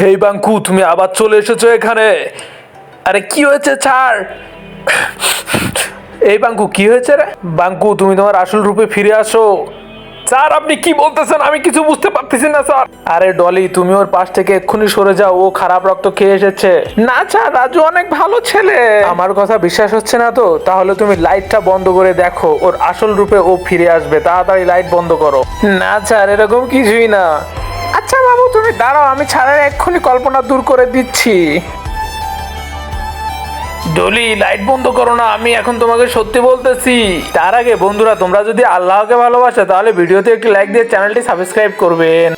হেই বাঙ্কু, তুমি আবার চলে এসেছো এখানে। আরে কি হয়েছে ছাড়। এই বাঙ্কু, কি হয়েছে রে? বাঙ্কু, তুমি তোমার আসল রূপে ফিরে আসো। স্যার, আপনি কি বলতেছেন? আমি কিছু বুঝতে পারতেছি না স্যার। আরে ডলি, তুমি ওর পাশ থেকে এক্ষুনি সরে যাও, ও খারাপ রক্ত খেয়ে এসেছে। না স্যার, রাজু অনেক ভালো ছেলে। আমার কথা বিশ্বাস হচ্ছে না তো? তাহলে তুমি লাইটটা বন্ধ করে দেখো, ওর আসল রূপে ও ফিরে আসবে। তাড়াতাড়ি লাইট বন্ধ করো। না স্যার, এরকম কিছুই না। আচ্ছা বাবু, তুমি দাঁড়াও, আমি ছাড়ের এক্ষুনি কল্পনা দূর করে দিচ্ছি। ডলি, লাইট বন্ধ করো না, আমি এখন তোমাকে সত্যি বলতেছি। তার আগে বন্ধুরা, তোমরা যদি আল্লাহকে ভালোবাসো তাহলে ভিডিওতে একটি লাইক দিয়ে চ্যানেলটি সাবস্ক্রাইব করবেন।